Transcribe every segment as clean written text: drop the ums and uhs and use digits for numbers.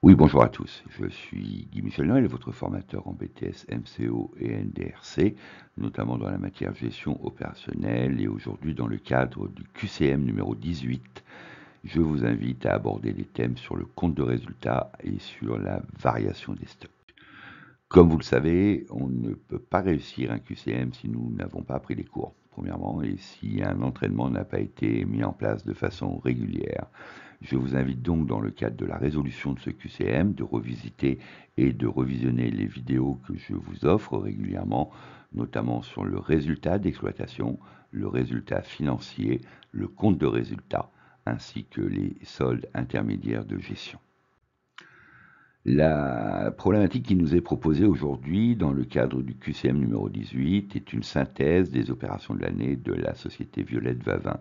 Oui, bonjour à tous. Je suis Guy Michel Noël, votre formateur en BTS, MCO et NDRC, notamment dans la matière gestion opérationnelle. Et aujourd'hui, dans le cadre du QCM numéro 18, je vous invite à aborder des thèmes sur le compte de résultat et sur la variation des stocks. Comme vous le savez, on ne peut pas réussir un QCM si nous n'avons pas pris les cours, premièrement, et si un entraînement n'a pas été mis en place de façon régulière. Je vous invite donc, dans le cadre de la résolution de ce QCM, de revisiter et de revisionner les vidéos que je vous offre régulièrement, notamment sur le résultat d'exploitation, le résultat financier, le compte de résultat, ainsi que les soldes intermédiaires de gestion. La problématique qui nous est proposée aujourd'hui dans le cadre du QCM numéro 18 est une synthèse des opérations de l'année de la société Violette Vavin.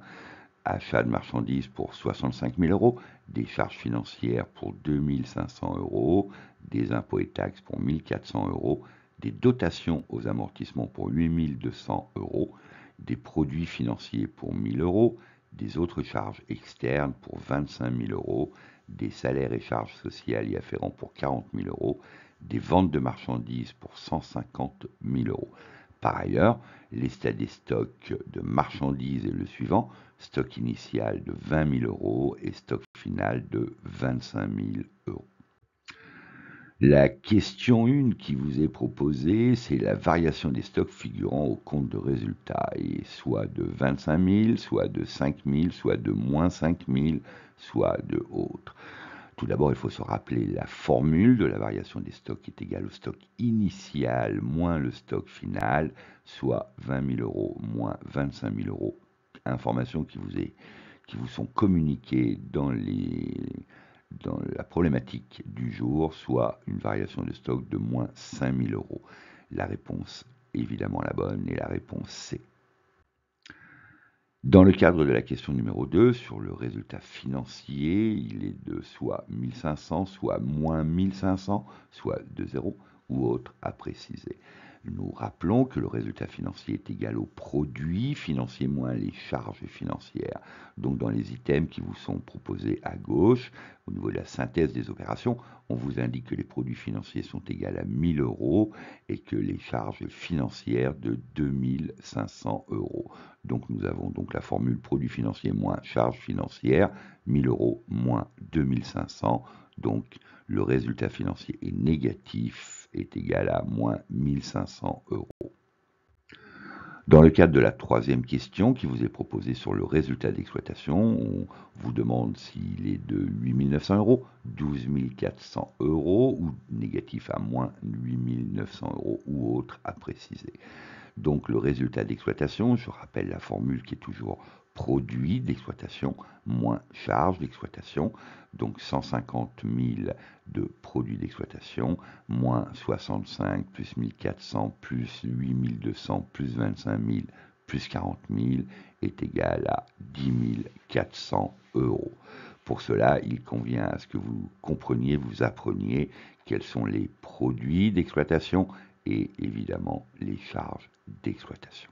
Achat de marchandises pour 65 000 euros, des charges financières pour 2 500 euros, des impôts et taxes pour 1 400 euros, des dotations aux amortissements pour 8 200 euros, des produits financiers pour 1 000 euros, des autres charges externes pour 25 000 euros, des salaires et charges sociales y afférents pour 40 000 euros, des ventes de marchandises pour 150 000 euros. Par ailleurs, l'état des stocks de marchandises est le suivant: stock initial de 20 000 euros et stock final de 25 000 euros. La question 1 qui vous est proposée, c'est la variation des stocks figurant au compte de résultat, et soit de 25 000, soit de 5 000, soit de moins 5 000, soit de autres. Tout d'abord, il faut se rappeler la formule de la variation des stocks qui est égale au stock initial moins le stock final, soit 20 000 euros moins 25 000 euros. Informations qui vous sont communiquées dans la problématique du jour, soit une variation de stock de moins 5 000 euros. La réponse, évidemment la bonne, est la réponse C. Dans le cadre de la question numéro 2, sur le résultat financier, il est de soit 1500, soit moins 1500, soit de 0 ou autre à préciser. Nous rappelons que le résultat financier est égal au produit financier moins les charges financières. Donc dans les items qui vous sont proposés à gauche, au niveau de la synthèse des opérations, on vous indique que les produits financiers sont égaux à 1000 euros et que les charges financières de 2500 euros. Donc nous avons donc la formule produit financier moins charges financières, 1000 euros moins 2500. Donc le résultat financier est négatif, est égal à moins 1500 euros. Dans le cadre de la troisième question qui vous est proposée sur le résultat d'exploitation, on vous demande s'il est de 8 900 euros, 12 400 euros ou négatif à moins 8 900 euros ou autre à préciser. Donc le résultat d'exploitation, je rappelle la formule qui est toujours produit d'exploitation moins charge d'exploitation, donc 150 000 de produit d'exploitation, moins 65 plus 1400 plus 8200 plus 25 000 plus 40 000 est égal à 10 400 euros. Pour cela, il convient à ce que vous compreniez, vous appreniez quels sont les produits d'exploitation et évidemment les charges d'exploitation.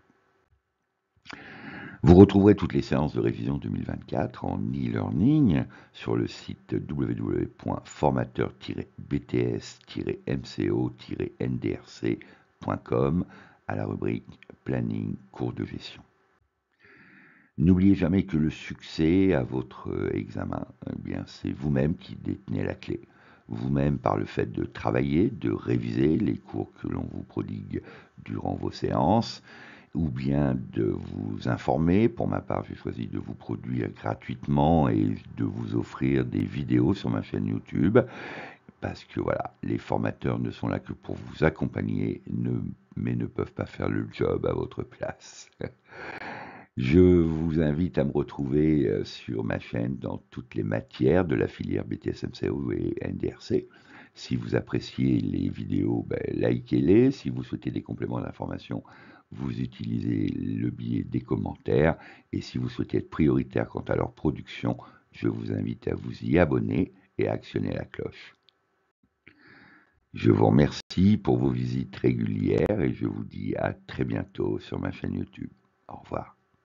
Vous retrouverez toutes les séances de révision 2024 en e-learning sur le site www.formateur-bts-mco-ndrc.com à la rubrique Planning cours de gestion. N'oubliez jamais que le succès à votre examen, c'est vous-même qui détenez la clé. Vous-même par le fait de travailler, de réviser les cours que l'on vous prodigue durant vos séances, ou bien de vous informer. Pour ma part, j'ai choisi de vous produire gratuitement et de vous offrir des vidéos sur ma chaîne YouTube, parce que voilà, les formateurs ne sont là que pour vous accompagner, mais ne peuvent pas faire le job à votre place. Je vous invite à me retrouver sur ma chaîne dans toutes les matières de la filière BTS-MCO et NDRC. Si vous appréciez les vidéos, likez-les. Si vous souhaitez des compléments d'information, vous utilisez le biais des commentaires. Et si vous souhaitez être prioritaire quant à leur production, je vous invite à vous y abonner et à actionner la cloche. Je vous remercie pour vos visites régulières et je vous dis à très bientôt sur ma chaîne YouTube. Au revoir.